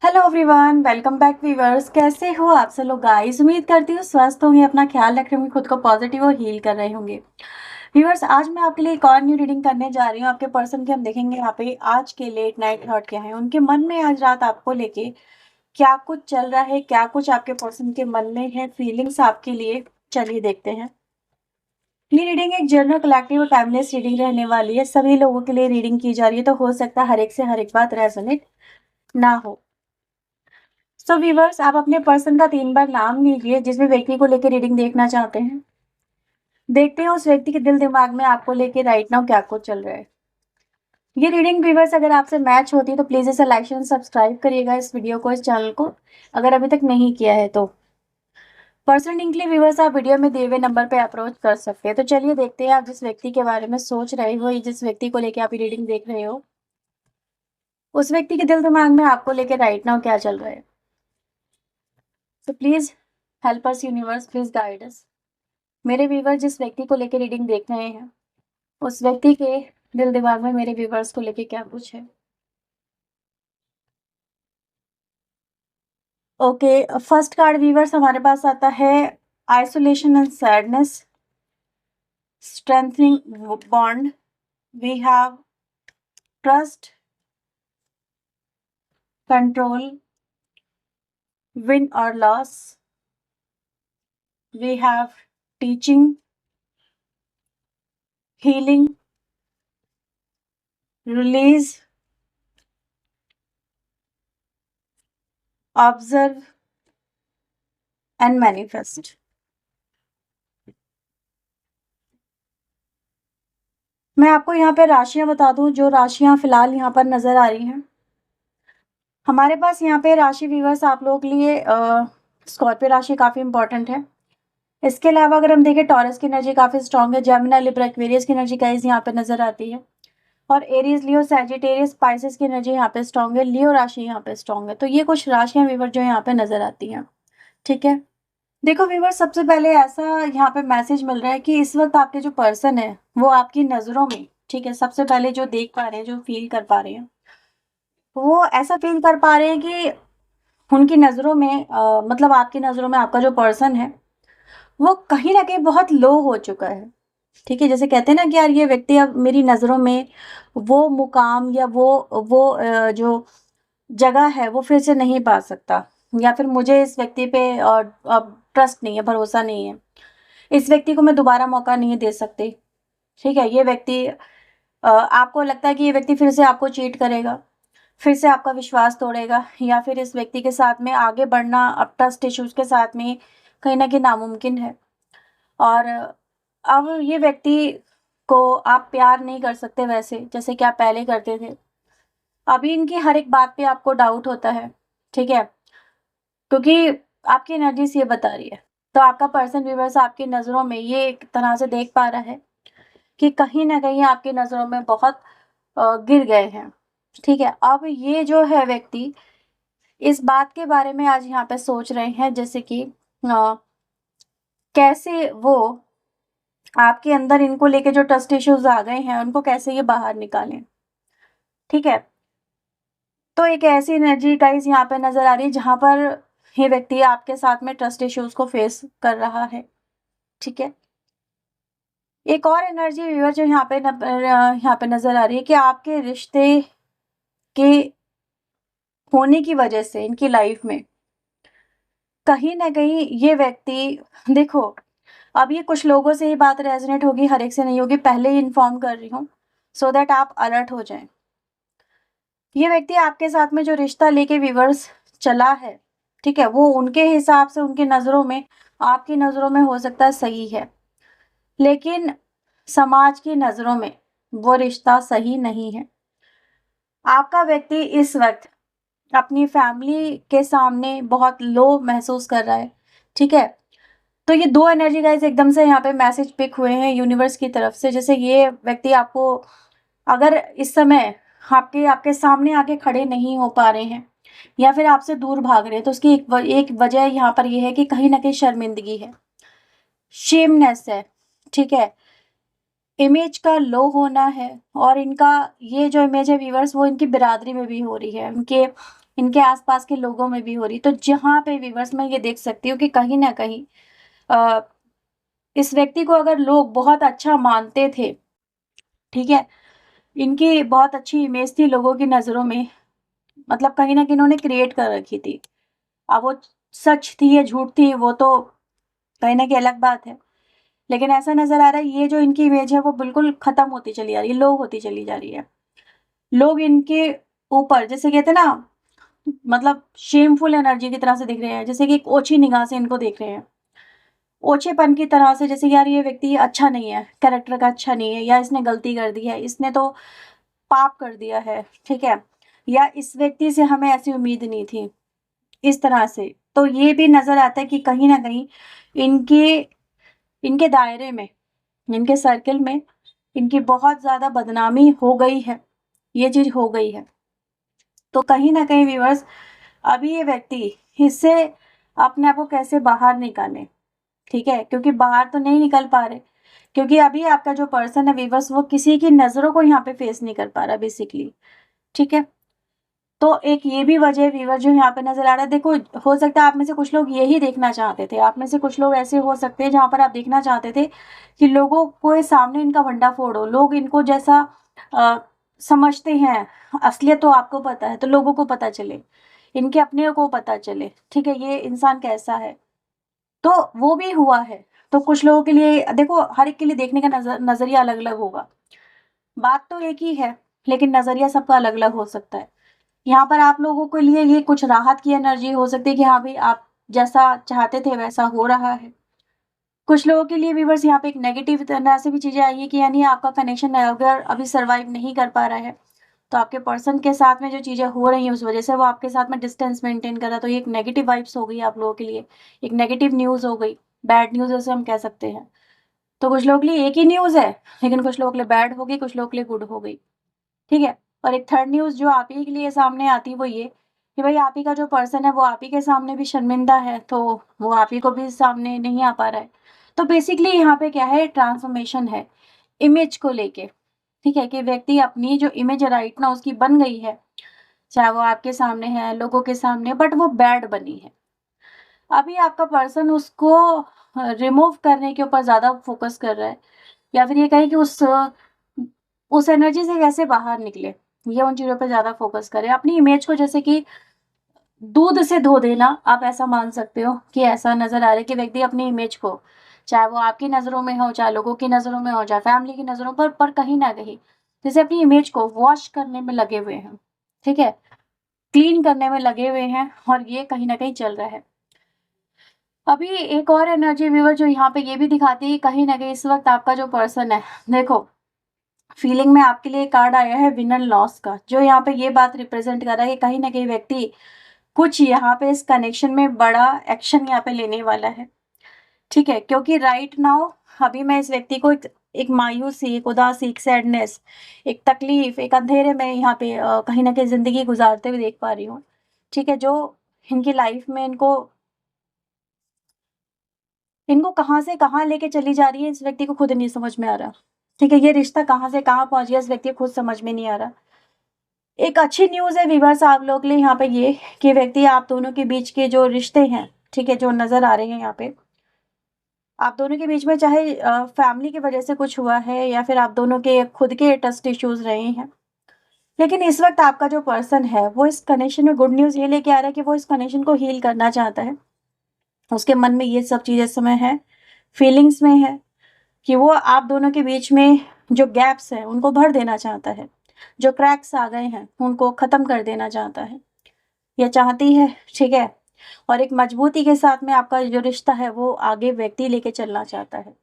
Hello everyone, welcome back viewers. कैसे हो आप सब लोग गाइस? उम्मीद करती हूँ स्वस्थ होंगे, अपना ख्याल रख रहे होंगे, खुद को पॉजिटिव और हील कर रहे होंगे। व्यूअर्स, आज मैं आपके लिए एक और न्यू रीडिंग करने जा रही हूँ। आपके पर्सन के हम देखेंगे यहाँ पे आज के लेट नाइट थॉट क्या है, उनके मन में आज रात आपको लेके क्या कुछ चल रहा है, क्या कुछ आपके पर्सन के मन में है, फीलिंग्स आपके लिए। चलिए देखते हैं। ये रीडिंग एक जनरल, कलेक्टिव और टाइमलेस रीडिंग रहने वाली है। सभी लोगों के लिए रीडिंग की जा रही है, तो हो सकता है हर एक से हर एक बात रेजोनेट ना हो। सो व्यूवर्स, आप अपने पर्सन का 3 बार नाम लीजिए जिसमें व्यक्ति को लेकर रीडिंग देखना चाहते हैं। देखते हैं उस व्यक्ति के दिल दिमाग में आपको लेके राइट नाउ क्या कुछ चल रहा है। ये रीडिंग व्यूवर्स अगर आपसे मैच होती है तो प्लीज इसे लाइक एंड सब्सक्राइब करिएगा, इस वीडियो को, इस चैनल को, अगर अभी तक नहीं किया है तो। पर्सन लिंक के लिए व्यूवर्स आप वीडियो में दिए हुए नंबर पे अप्रोच कर सकते हैं। तो चलिए देखते हैं आप जिस व्यक्ति के बारे में सोच रहे हो, या जिस व्यक्ति को लेकर आप रीडिंग देख रहे हो, उस व्यक्ति के दिल दिमाग में आपको लेके राइट नाउ क्या चल रहा है। तो please help us universe, please guide us. मेरे व्यूवर जिस व्यक्ति को लेकर रीडिंग देख रहे हैं, उस व्यक्ति के दिल दिमाग में मेरे व्यूवर्स को लेके क्या कुछ है। ओके, फर्स्ट कार्ड व्यूवर्स हमारे पास आता है isolation and sadness, strengthening bond, we have trust, control, win और loss, we have teaching, healing, release, observe and manifest. मैं आपको यहाँ पे राशियां बता दूं, जो राशियां फिलहाल यहाँ पर नजर आ रही हैं। हमारे पास यहाँ पे राशि व्यूवर्स आप लोगों के लिए स्कॉर्पियो राशि काफ़ी इंपॉर्टेंट है। इसके अलावा अगर हम देखें, टॉरस की एनर्जी काफ़ी स्ट्रांग है, जेमिनी, लिब्रा, एक्वेरियस की एनर्जी गाइस यहाँ पे नजर आती है, और एरीज, लियो, सैजिटेरियस, स्पाइसेस की एनर्जी यहाँ पे स्ट्रांग है, लियो राशि यहाँ पे स्ट्रांग है। तो ये कुछ राशियां व्यूवर जो यहाँ पे नजर आती हैं। ठीक है, देखो व्यूवर, सबसे पहले ऐसा यहाँ पे मैसेज मिल रहा है कि इस वक्त आपके जो पर्सन है वो आपकी नज़रों में, ठीक है, सबसे पहले जो देख पा रहे हैं, जो फील कर पा रहे हैं, वो ऐसा फील कर पा रहे हैं कि उनकी नज़रों में मतलब आपकी नज़रों में आपका जो पर्सन है वो कहीं ना कहीं बहुत लो हो चुका है। ठीक है, जैसे कहते हैं ना कि यार ये व्यक्ति अब मेरी नज़रों में वो मुकाम या वो जो जगह है वो फिर से नहीं पा सकता, या फिर मुझे इस व्यक्ति पे अब ट्रस्ट नहीं है, भरोसा नहीं है, इस व्यक्ति को मैं दोबारा मौका नहीं दे सकती। ठीक है, ये व्यक्ति आपको लगता है कि ये व्यक्ति फिर से आपको चीट करेगा, फिर से आपका विश्वास तोड़ेगा, या फिर इस व्यक्ति के साथ में आगे बढ़ना अब ट्रस्ट इश्यूज के साथ में कहीं ना कहीं नामुमकिन है। और अब ये व्यक्ति को आप प्यार नहीं कर सकते वैसे जैसे कि आप पहले करते थे। अभी इनकी हर एक बात पे आपको डाउट होता है। ठीक है, क्योंकि आपकी एनर्जीज ये बता रही है। तो आपका पर्सन व्यूअर्स आपकी नज़रों में ये एक तरह से देख पा रहा है कि कहीं ना कहीं आपकी नज़रों में बहुत गिर गए हैं। ठीक है, अब ये जो है व्यक्ति इस बात के बारे में आज यहाँ पे सोच रहे हैं, जैसे कि कैसे वो आपके अंदर इनको लेके जो ट्रस्ट इश्यूज आ गए हैं उनको कैसे ये बाहर निकालें। ठीक है, तो एक ऐसी एनर्जी गाइस यहाँ पे नजर आ रही है जहां पर ये व्यक्ति आपके साथ में ट्रस्ट इश्यूज को फेस कर रहा है। ठीक है, एक और एनर्जी व्यूअर जो यहाँ पे नजर आ रही है कि आपके रिश्ते के होने की वजह से इनकी लाइफ में कहीं ना कहीं ये व्यक्ति, देखो अब ये कुछ लोगों से ही बात रेजोनेट होगी, हर एक से नहीं होगी, पहले ही इन्फॉर्म कर रही हूँ सो दैट आप अलर्ट हो जाएं। ये व्यक्ति आपके साथ में जो रिश्ता लेके व्यूअर्स चला है, ठीक है, वो उनके हिसाब से, उनकी नज़रों में, आपकी नज़रों में हो सकता है सही है, लेकिन समाज की नज़रों में वो रिश्ता सही नहीं है। आपका व्यक्ति इस वक्त अपनी फैमिली के सामने बहुत लो महसूस कर रहा है। ठीक है, तो ये दो एनर्जी गाइस एकदम से यहाँ पे मैसेज पिक हुए हैं यूनिवर्स की तरफ से। जैसे ये व्यक्ति आपको अगर इस समय आपके आपके सामने आके खड़े नहीं हो पा रहे हैं या फिर आपसे दूर भाग रहे हैं, तो उसकी एक वजह यहाँ पर ये है कि कहीं ना कहीं शर्मिंदगी है, शेमनेस है। ठीक है, इमेज का लो होना है, और इनका ये जो इमेज है व्यूवर्स वो इनकी बिरादरी में भी हो रही है, उनके इनके आसपास के लोगों में भी हो रही। तो जहाँ पे व्यूअर्स मैं ये देख सकती हूँ कि कहीं न कहीं अ, इस व्यक्ति को अगर लोग बहुत अच्छा मानते थे, ठीक है? इनकी बहुत अच्छी इमेज थी लोगों की नज़रों में, मतलब कहीं न कहीं इन्होंने क्रिएट कर रखी थी। अब वो सच थी या झूठ थी वो तो कहीं न कहीं अलग बात है। लेकिन ऐसा नज़र आ रहा है ये जो इनकी इमेज है वो बिल्कुल ख़त्म होती चली जा रही है, लो होती चली जा रही है। लोग इनके ऊपर जैसे कहते हैं ना, मतलब शेमफुल एनर्जी की तरह से दिख रहे हैं, जैसे कि एक ओछी निगाह से इनको देख रहे हैं। ओछेपन की तरह से, जैसे यार ये व्यक्ति अच्छा नहीं है, कैरेक्टर का अच्छा नहीं है, या इसने गलती कर दी है, इसने तो पाप कर दिया है, ठीक है? या इस व्यक्ति से हमें ऐसी उम्मीद नहीं थी, इस तरह से। तो ये भी नज़र आता है कि कहीं न कहीं इनके इनके दायरे में, इनके सर्किल में इनकी बहुत ज़्यादा बदनामी हो गई है, ये चीज़ हो गई है। तो कहीं न कहीं व्यूअर्स, अभी ये व्यक्ति इससे अपने आप को कैसे बाहर निकालें, ठीक है? क्योंकि बाहर तो नहीं निकल पा रहे, क्योंकि अभी आपका जो पर्सन है व्यूअर्स वो किसी की नज़रों को यहाँ पे फेस नहीं कर पा रहा बेसिकली, ठीक है? तो एक ये भी वजह है व्यूअर जो यहाँ पे नज़र आ रहा है। देखो, हो सकता है आप में से कुछ लोग यही देखना चाहते थे, आप में से कुछ लोग ऐसे हो सकते हैं जहाँ पर आप देखना चाहते थे कि लोगों के सामने इनका भंडाफोड़ हो, लोग इनको जैसा अ, समझते हैं, असलियत तो आपको पता है, तो लोगों को पता चले, इनके अपने को पता चले, ठीक है, ये इंसान कैसा है। तो वो भी हुआ है। तो कुछ लोगों के लिए देखो, हर एक के लिए देखने का नज़रिया अलग-अलग होगा। बात तो एक ही है, लेकिन नज़रिया सबका अलग-अलग हो सकता है। यहाँ पर आप लोगों के लिए ये कुछ राहत की एनर्जी हो सकती है कि हाँ भाई, आप जैसा चाहते थे वैसा हो रहा है। कुछ लोगों के लिए व्यूअर्स यहाँ पे एक नेगेटिव तरह से भी चीज़ें आई हैं कि यानी आपका कनेक्शन अगर अभी सर्वाइव नहीं कर पा रहा है, तो आपके पर्सन के साथ में जो चीज़ें हो रही हैं उस वज़ह से वो आपके साथ में डिस्टेंस मेंटेन कर रहा है। तो ये एक नेगेटिव वाइब्स हो गई आप लोगों के लिए, एक नेगेटिव न्यूज़ हो गई, बैड न्यूज़ जैसे हम कह सकते हैं। तो कुछ लोगों के लिए एक ही न्यूज़ है, लेकिन कुछ लोगों के लिए बैड हो गई, कुछ लोगों के लिए गुड हो गई। ठीक है? और एक थर्ड न्यूज़ जो आप ही के लिए सामने आती है वो ये कि भाई आप ही का जो पर्सन है वो आप ही के सामने भी शर्मिंदा है, तो वो आप ही को भी सामने नहीं आ पा रहा है। तो बेसिकली यहाँ पे क्या है, ट्रांसफॉर्मेशन है, इमेज को लेके, ठीक है? कि व्यक्ति अपनी जो इमेज राइट ना उसकी बन गई है, चाहे वो आपके सामने है, लोगों के सामने, बट वो बैड बनी है। अभी आपका पर्सन उसको रिमूव करने के ऊपर ज़्यादा फ़ोकस कर रहा है, या फिर ये कहें कि उस एनर्जी से कैसे बाहर निकले, ये उन चीज़ों पे ज़्यादा फ़ोकस करें। अपनी इमेज को जैसे कि दूध से धो देना, आप ऐसा मान सकते हो कि ऐसा नज़र आ रहा है कि व्यक्ति अपनी इमेज को, चाहे वो आपकी नज़रों में हो, चाहे लोगों की नज़रों में हो, चाहे फैमिली की नज़रों पर कहीं न कहीं जैसे अपनी इमेज को वॉश करने में लगे हुए हैं, ठीक है? क्लीन करने में लगे हुए हैं और ये कहीं न कहीं चल रहा है। अभी एक और एनर्जी व्यूअर जो यहाँ पे ये भी दिखाती है, कहीं न कहीं इस वक़्त आपका जो पर्सन है, देखो फीलिंग में आपके लिए कार्ड आया है विन एंड लॉस का, जो यहाँ पे ये बात रिप्रेजेंट कर रहा है कि कहीं न कहीं व्यक्ति कुछ यहाँ पे इस कनेक्शन में बड़ा एक्शन यहाँ पे लेने वाला है, ठीक है? क्योंकि राइट नाउ अभी मैं इस व्यक्ति को एक मायूसी, एक उदासी, एक सैडनेस, एक तकलीफ, एक अंधेरे में यहाँ पे कहीं न कहीं ज़िंदगी गुज़ारते हुए देख पा रही हूँ, ठीक है? जो इनकी लाइफ में इनको कहाँ से कहाँ लेके चली जा रही है, इस व्यक्ति को खुद नहीं समझ में आ रहा, ठीक है? ये रिश्ता कहाँ से कहाँ पहुँच गया, इस व्यक्ति को खुद समझ में नहीं आ रहा। एक अच्छी न्यूज़ है व्यूअर्स आप लोगों के लिए यहाँ पे ये कि व्यक्ति आप दोनों के बीच के जो रिश्ते हैं, ठीक है? जो नज़र आ रहे हैं यहाँ पे, आप दोनों के बीच में चाहे फैमिली की वजह से कुछ हुआ है या फिर आप दोनों के खुद के ट्रस्ट इश्यूज़ रहे हैं। लेकिन इस वक़्त आपका जो पर्सन है, वो इस कनेक्शन में गुड न्यूज़ ये लेके आ रहा है कि वो इस कनेक्शन को हील करना चाहता है। उसके मन में ये सब चीज़ इस समय है, फीलिंग्स में है कि वो आप दोनों के बीच में जो गैप्स हैं, उनको भर देना चाहता है। जो क्रैक्स आ गए हैं, उनको ख़त्म कर देना चाहता है या चाहती है, ठीक है? और एक मजबूती के साथ में आपका जो रिश्ता है, वो आगे व्यक्ति लेके चलना चाहता है।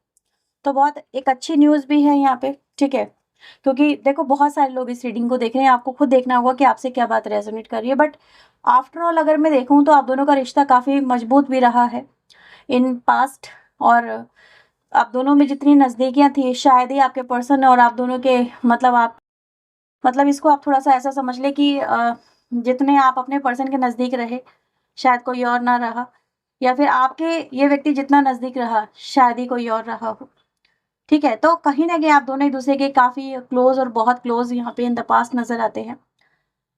तो बहुत एक अच्छी न्यूज़ भी है यहाँ पे, ठीक है? क्योंकि देखो बहुत सारे लोग इस रीडिंग को देख रहे हैं, आपको खुद देखना होगा कि आपसे क्या बात रेज़ोनेट कर रही है। बट आफ्टर ऑल अगर मैं देखूँ तो आप दोनों का रिश्ता काफ़ी मजबूत भी रहा है इन पास्ट, और आप दोनों में जितनी नज़दीकियाँ थी शायद ही आपके पर्सन और आप दोनों के, मतलब इसको आप थोड़ा-सा ऐसा समझ लें कि जितने आप अपने पर्सन के नज़दीक रहे, शायद कोई और ना रहा, या फिर आपके ये व्यक्ति जितना नज़दीक रहा, शायद ही कोई और रहा हो। ठीक है? तो कहीं न कहीं आप दोनों एक-दूसरे के काफ़ी क्लोज़ और बहुत क्लोज़ यहाँ पे इन द पास्ट नज़र आते हैं।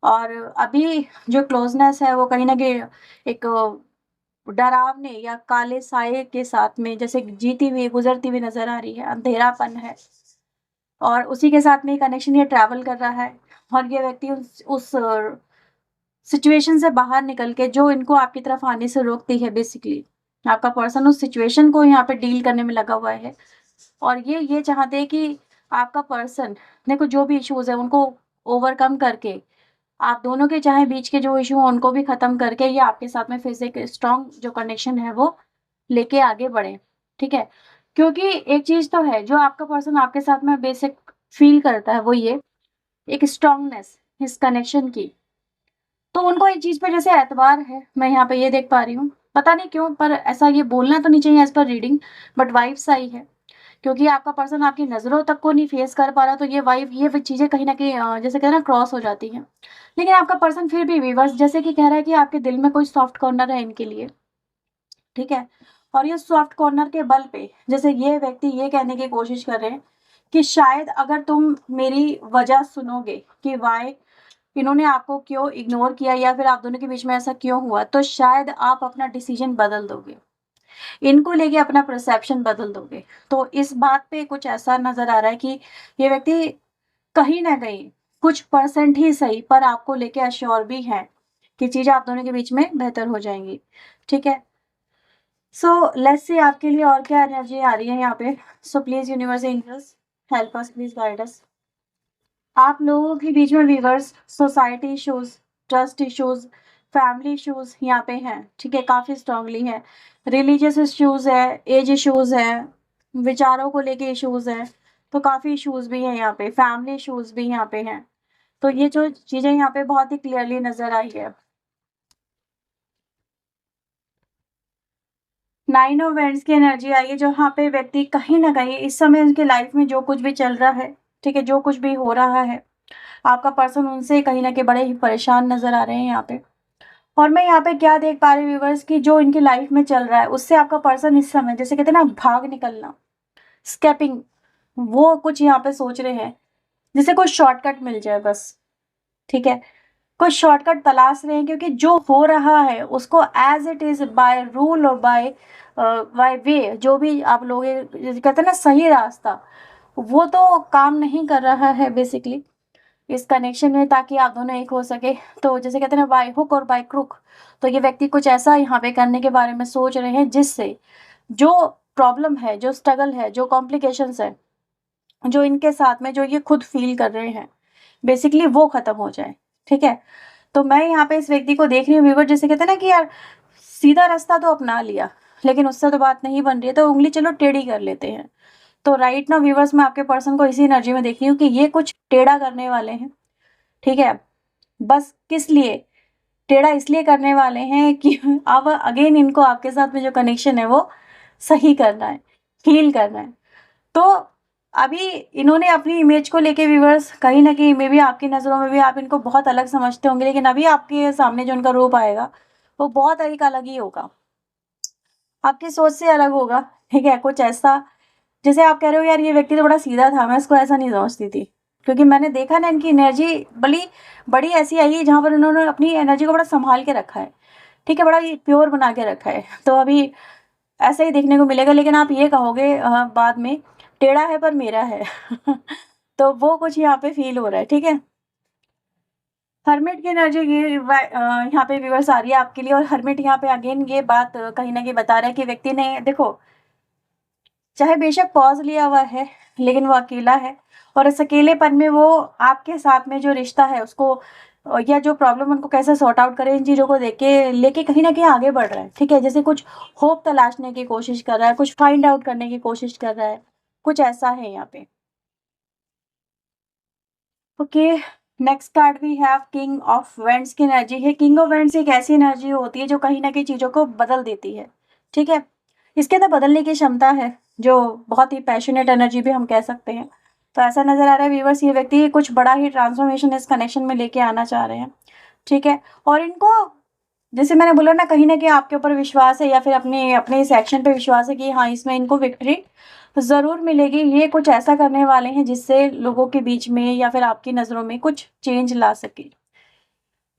और अभी जो क्लोज़नेस है वो कहीं न कहीं एक डरावने या काले साये के साथ में जैसे जीती हुई, गुज़रती हुई नज़र आ रही है, अंधेरापन है और उसी के साथ में ये कनेक्शन ये ट्रैवल कर रहा है और ये व्यक्ति उस सिचुएशन से बाहर निकल के जो इनको आपकी तरफ आने से रोकती है बेसिकली। आपका पर्सन उस सिचुएशन को यहाँ पे डील करने में लगा हुआ है और ये चाहते हैं कि आपका पर्सन देखो जो भी इश्यूज़ है उनको ओवरकम करके आप दोनों के चाहे बीच के जो इश्यू हैं उनको भी ख़त्म करके ये आपके साथ में फिर से एक स्ट्रॉन्ग जो कनेक्शन है वो लेके आगे बढ़ें, ठीक है? क्योंकि एक चीज़ तो है जो आपका पर्सन आपके साथ में बेसिक फ़ील करता है वो ये, एक स्ट्रॉन्गनेस इस कनेक्शन की। तो उनको एक चीज़ पे जैसे एतबार है, मैं यहाँ पे ये देख पा रही हूँ। पता नहीं क्यों पर ऐसा ये बोलना तो नहीं चाहिए as per reading but vibes आई है। क्योंकि आपका पर्सन आपकी नज़रों तक को नहीं फेस कर पा रहा तो ये वाइब ये चीज़ें कहीं न कहीं जैसे कहते हैं ना क्रॉस हो जाती हैं। लेकिन आपका पर्सन फिर भी व्यूअर्स जैसे कि कह रहा है कि आपके दिल में कोई सॉफ्ट कॉर्नर है इनके लिए, ठीक है? और ये सॉफ्ट कॉर्नर के बल पे जैसे ये व्यक्ति ये कहने की कोशिश कर रहे हैं कि शायद अगर तुम मेरी वजह सुनोगे कि व्हाई इन्होंने आपको क्यों इग्नोर किया या फिर आप दोनों के बीच में ऐसा क्यों हुआ, तो शायद आप अपना डिसीज़न बदल दोगे। इनको लेके अपना परसेप्शन बदल दोगे। तो इस बात पे कुछ ऐसा नज़र आ रहा है कि ये व्यक्ति कहीं न कहीं कुछ परसेंट ही सही पर आपको लेके एश्योर भी हैं कि चीज़ें आप दोनों के बीच में बेहतर हो जाएँगी। ठीक है? सो लेट्स सी आपके लिए और क्या एनर्जी आ रही है यहाँ पे। So please universe angels help us, please guide us. आप लोगों के बीच में viewers society issues, trust issues, family issues यहाँ पे हैं, ठीक है? काफ़ी स्ट्रॉन्गली हैं। रिलीजियस इश्यूज़ है, एज इश्यूज़ हैं, विचारों को लेके इश्यूज़ हैं, तो काफ़ी इश्यूज़ भी हैं यहाँ पे, फैमिली इश्यूज़ भी यहाँ पे हैं। तो ये जो चीज़ें यहाँ पे बहुत ही क्लियरली नज़र आई है। 9 ऑफ वांड्स की एनर्जी आई है, जहाँ पे व्यक्ति कहीं न कहीं इस समय उनकी लाइफ़ में जो कुछ भी चल रहा है, ठीक है? जो कुछ भी हो रहा है, आपका पर्सन उनसे कहीं न कहीं बड़े ही परेशान नज़र आ रहे हैं यहाँ पे। और मैं यहाँ पे क्या देख पा रही हूँ व्यूअर्स कि जो इनकी लाइफ़ में चल रहा है, उससे आपका पर्सन इस समय जैसे कहते हैं ना भाग निकलना, एस्केपिंग वो कुछ यहाँ पे सोच रहे हैं, जिससे कोई शॉर्टकट मिल जाए बस, ठीक है? कोई शॉर्टकट तलाश रहे हैं क्योंकि जो हो रहा है उसको as it is by rule और बाय वे जो भी आप लोग ये कहते हैं ना सही रास्ता, वो तो काम नहीं कर रहा है बेसिकली इस कनेक्शन में ताकि आप दोनों एक हो सके। तो जैसे कहते हैं ना बाय हुक और बाय क्रुक, तो ये व्यक्ति कुछ ऐसा यहाँ पे करने के बारे में सोच रहे हैं जिससे जो प्रॉब्लम है, जो स्ट्रगल है, जो कॉम्प्लिकेशंस है, जो इनके साथ में जो ये खुद फ़ील कर रहे हैं, बेसिकली वो ख़त्म हो जाए, ठीक है? तो मैं यहाँ पे इस व्यक्ति को देख रही हूँ व्यूअर जैसे कहते हैं ना कि यार सीधा रास्ता तो अपना लिया, लेकिन उससे तो बात नहीं बन रही है तो उँगली चलो टेढ़ी कर लेते हैं। तो राइट नाउ व्यूअर्स मैं आपके पर्सन को इसी एनर्जी में देख रही हूँ कि ये कुछ टेढ़ा करने वाले हैं, ठीक है? बस किस लिए? टेढ़ा इसलिए करने वाले हैं कि अब अगेन इनको आपके साथ में जो कनेक्शन है वो सही करना है, हील करना है। तो अभी इन्होंने अपनी इमेज को लेके व्यूअर्स कहीं न कहीं मे बी आपकी नज़रों में भी आप इनको बहुत अलग समझते होंगे, लेकिन अभी आपके सामने जो उनका रूप आएगा, वो बहुत एक अलग ही होगा। आपकी सोच से अलग होगा, ठीक है? कुछ ऐसा जैसे आप कह रहे हो यार ये व्यक्ति तो बड़ा सीधा था, मैं इसको ऐसा नहीं समझती थी। क्योंकि मैंने देखा ना इनकी एनर्जी बड़ी ऐसी आई है जहाँ पर उन्होंने अपनी एनर्जी को बड़ा सँभाल के रखा है, ठीक है? बड़ा ही प्योर बना के रखा है। तो अभी ऐसा ही देखने को मिलेगा लेकिन आप ये कहोगे बाद में टेढ़ा है पर मेरा है। तो वो कुछ यहाँ पे फ़ील हो रहा है, ठीक है? हर्मिट की एनर्जी यहाँ पे व्यूअर्स आ रही है आपके लिए और हर्मिट यहाँ पे अगेन ये बात कहीं न कहीं बता रहा है कि व्यक्ति ने देखो चाहे बेशक पॉज़ लिया हुआ है, लेकिन वो अकेला है और इस अकेलेपन में वो आपके साथ में जो रिश्ता है उसको या जो प्रॉब्लम उनको कैसे सॉर्ट आउट करें इन चीज़ों को देख के लेके कहीं न कहीं आगे बढ़ रहा है, ठीक है? जैसे कुछ होप तलाशने की कोशिश कर रहा है, कुछ फाइंड आउट करने की कोशिश कर रहा है, कुछ ऐसा है यहाँ पे। Okay, next card we have king of wands की एनर्जी है। किंग ऑफ वेंड्स एक ऐसी एनर्जी होती है जो कहीं न कहीं चीज़ों को बदल देती है, ठीक है? इसके अंदर बदलने की क्षमता है, जो बहुत ही पैशनेट एनर्जी भी हम कह सकते हैं। तो ऐसा नज़र आ रहा है व्यूअर्स ये व्यक्ति कुछ बड़ा ही ट्रांसफॉर्मेशन इस कनेक्शन में लेके आना चाह रहे हैं, ठीक है? और इनको जैसे मैंने बोला ना कहीं न कहीं आपके ऊपर विश्वास है या फिर अपने अपने इस एक्शन पे विश्वास है कि हाँ, इसमें इनको विक्ट्री ज़रूर मिलेगी। ये कुछ ऐसा करने वाले हैं जिससे लोगों के बीच में या फिर आपकी नज़रों में कुछ चेंज ला सके।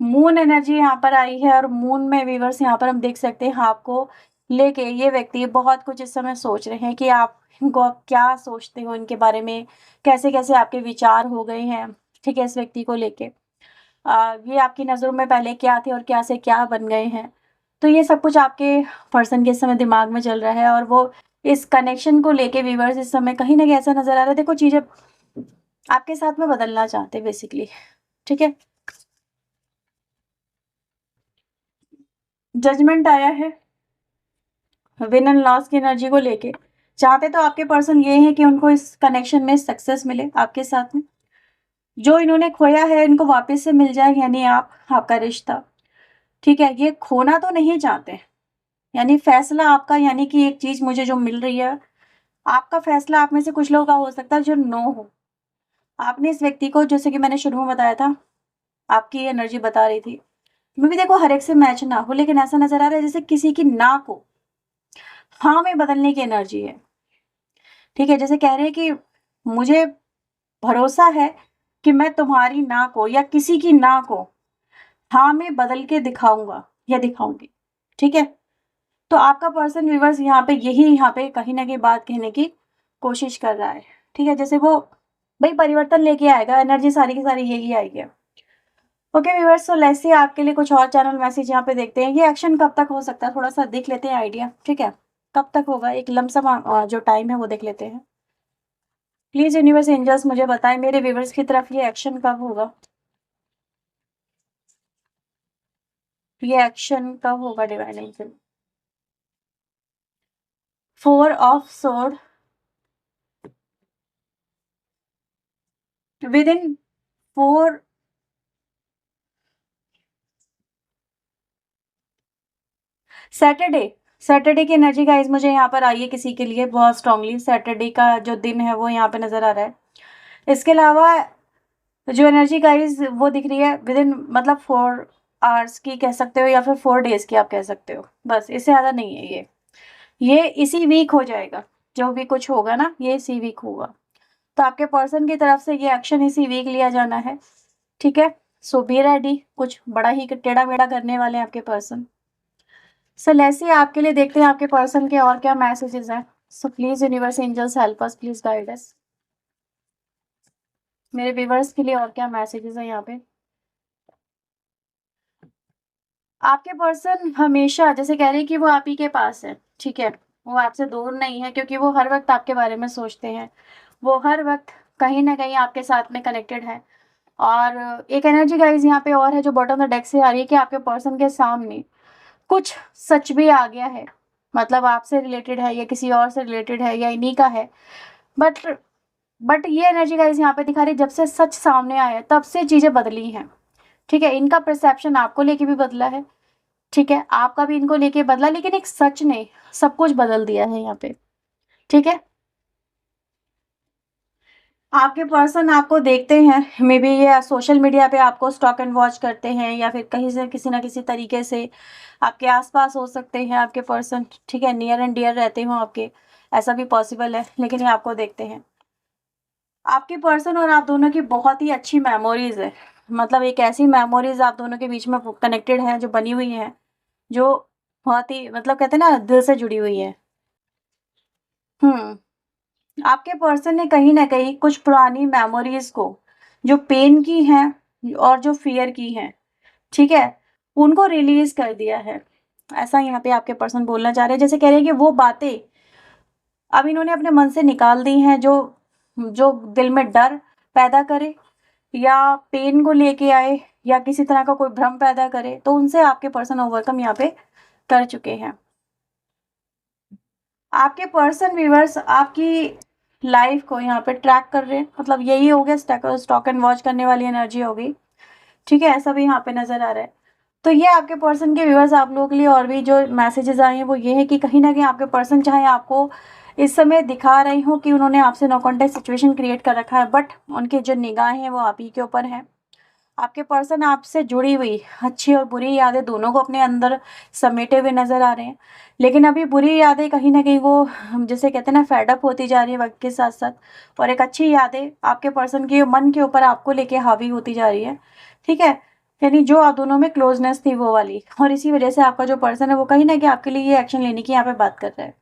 मून एनर्जी यहाँ पर आई है और मून में व्यूअर्स यहाँ पर हम देख सकते हैं आपको लेके ये व्यक्ति बहुत कुछ इस समय सोच रहे हैं कि आप इनको आप क्या सोचते हो इनके बारे में, कैसे-कैसे आपके विचार हो गए हैं, ठीक है, इस व्यक्ति को लेके। ये आपकी नज़रों में पहले क्या थे और क्या से क्या बन गए हैं। तो ये सब कुछ आपके पर्सन के इस समय दिमाग में चल रहा है और वो इस कनेक्शन को लेके व्यूअर्स इस समय कहीं न कहीं ऐसा नज़र आ रहा है, देखो चीज़ें आपके साथ में बदलना चाहते हैं बेसिकली, ठीक है? जजमेंट आया है विन एंड लॉस की एनर्जी को लेके। चाहते तो आपके पर्सन ये हैं कि उनको इस कनेक्शन में सक्सेस मिले आपके साथ में। जो इन्होंने खोया है इनको वापस से मिल जाए, यानी आप, आपका रिश्ता, ठीक है? ये खोना तो नहीं चाहते, यानी फैसला आपका, यानी कि एक चीज़ मुझे जो मिल रही है, आपका फैसला आप में से कुछ लोगों का हो सकता है जो नो हो। आपने इस व्यक्ति को, जैसे कि मैंने शुरू में बताया था, आपकी ये एनर्जी बता रही थी। मे बी देखो हर एक से मैच ना हो, लेकिन ऐसा नज़र आ रहा है जैसे किसी की ना को हाँ में बदलने की एनर्जी है, ठीक है? जैसे कह रहे हैं कि मुझे भरोसा है कि मैं तुम्हारी ना को या किसी की ना को हाँ में बदल के दिखाऊँगा या दिखाऊँगी, ठीक है? तो आपका पर्सन व्यूअर्स यहाँ पे यही यहाँ पे कहीं न कहीं बात कहने की कोशिश कर रहा है, ठीक है? जैसे वो भई परिवर्तन लेके आएगा, एनर्जी सारी की सारी यही आई है। Okay viewers, so let's see आपके लिए कुछ और चैनल मैसेज यहाँ पे देखते हैं। ये एक्शन कब तक हो सकता है, थोड़ा-सा देख लेते हैं आइडिया, ठीक है? कब तक होगा, एक लमसम जो टाइम है वो देख लेते हैं। प्लीज़ यूनिवर्स एंजल्स मुझे बताएँ मेरे व्यूअर्स की तरफ ये एक्शन कब होगा? ये एक्शन कब होगा divine angel? 4 of sword within 4 Saturday, Saturday की एनर्जी गाइस मुझे यहाँ पर आई है किसी के लिए बहुत स्ट्रांगली। सैटरडे का जो दिन है वो यहाँ पे नज़र आ रहा है। इसके अलावा जो एनर्जी गाइस वो दिख रही है विदिन, मतलब 4 आवर्स की कह सकते हो या फिर 4 डेज़ की आप कह सकते हो। बस इससे ज़्यादा नहीं है ये। ये इसी वीक हो जाएगा, जो भी कुछ होगा ना ये इसी वीक होगा। तो आपके पर्सन की तरफ से ये एक्शन इसी वीक लिया जाना है, ठीक है? सो बी रेडी, कुछ बड़ा ही टेढ़ा-मेढ़ा करने वाले हैं आपके पर्सन। सो लेट्स सी आपके लिए देखते हैं आपके पर्सन के और क्या मैसेजेस हैं। So please universe angels help us, please guide us. मेरे व्यूअर्स के लिए और क्या मैसेजेस हैं यहाँ पे? आपके पर्सन हमेशा जैसे कह रहे हैं कि वो आप ही के पास है, ठीक है? वो आपसे दूर नहीं है क्योंकि वो हर वक़्त आपके बारे में सोचते हैं। वो हर वक़्त कहीं न कहीं आपके साथ में कनेक्टेड है। और एक एनर्जी गाइज़ यहाँ पे और है जो बॉटम ऑफ द डेक से आ रही है कि आपके पर्सन के सामने कुछ सच भी आ गया है। मतलब आपसे रिलेटेड है या किसी और से रिलेटेड है या इन्हीं का है। बट बट ये एनर्जी गाइज़ यहाँ पे दिखा रही है जब से सच सामने आया है तब से चीज़ें बदली हैं, ठीक है? इनका परसेप्शन आपको लेके भी बदला है, ठीक है? आपका भी इनको लेके बदला, लेकिन एक सच ने सब कुछ बदल दिया है यहाँ पे, ठीक है? आपके पर्सन आपको देखते हैं, मे बी ये सोशल मीडिया पे आपको स्टॉक एंड वॉच करते हैं या फिर कहीं से किसी न किसी तरीके से आपके आस-पास हो सकते हैं आपके पर्सन, ठीक है? नियर एंड डियर रहते हों आपके, ऐसा भी पॉसिबल है, लेकिन ये आपको देखते हैं। आपके पर्सन और आप दोनों की बहुत ही अच्छी मेमोरीज़ है। मतलब एक ऐसी मेमोरीज़ आप दोनों के बीच में कनेक्टेड है, जो बनी हुई हैं, जो बहुत ही, मतलब कहते हैं ना, दिल से जुड़ी हुई है। हुँ। आपके पर्सन ने कहीं न कहीं कुछ पुरानी मेमोरीज़ को, जो पेन की हैं और जो फ़ियर की हैं, ठीक है? उनको रिलीज़ कर दिया है। ऐसा यहाँ पे आपके पर्सन बोलना चाह रहे हैं। जैसे कह रहे हैं कि वो बातें अब इन्होंने अपने मन से निकाल दी हैं जो जो दिल में डर पैदा करे या पेन को लेके आए या किसी तरह का कोई भ्रम पैदा करे, तो उनसे आपके पर्सन ओवरकम यहाँ पे कर चुके हैं। आपके पर्सन व्यूअर्स आपकी लाइफ को यहाँ पे ट्रैक कर रहे हैं, मतलब यही हो गया, स्टॉक एंड वॉच करने वाली एनर्जी हो गई, ठीक है? ऐसा भी यहाँ पे नज़र आ रहा है। तो ये आपके पर्सन के व्यूअर्स आप लोगों के लिए और भी जो मैसेजेस आए हैं वो ये है कि कहीं न कहीं आपके पर्सन चाहे आपको इस समय दिखा रही हों कि उन्होंने आपसे नो कॉन्टैक्ट सिचुएशन क्रिएट कर रखा है, बट उनकी जो निगाहें हैं वो आप ही के ऊपर हैं। आपके पर्सन आपसे जुड़ी हुई अच्छी और बुरी यादें दोनों को अपने अंदर समेटे हुए नज़र आ रहे हैं। लेकिन अभी बुरी यादें कहीं न कहीं वो जिसे कहते हैं ना फेड अप होती जा रही है वक़्त के साथ-साथ, और एक अच्छी यादें आपके पर्सन के मन के ऊपर आपको लेके हावी होती जा रही है, ठीक है? यानी जो आप दोनों में क्लोजनेस थी वो वाली, और इसी वजह से आपका जो पर्सन है वो कहीं ना कहीं आपके लिए ये एक्शन लेने की यहाँ पे बात कर रहा है।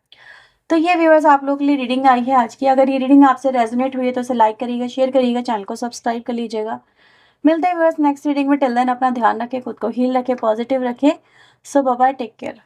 तो ये व्यूअर्स आप लोगों के लिए रीडिंग आई है आज की। अगर ये रीडिंग आपसे रेजोनेट हुई है तो इसे लाइक करिएगा, शेयर करिएगा, चैनल को सब्सक्राइब कर लीजिएगा। मिलते हैं व्यूअर्स नेक्स्ट रीडिंग में। टिल देन अपना ध्यान रखें, खुद को हील रखें, पॉजिटिव रखें। सो बाय बाय, टेक केयर।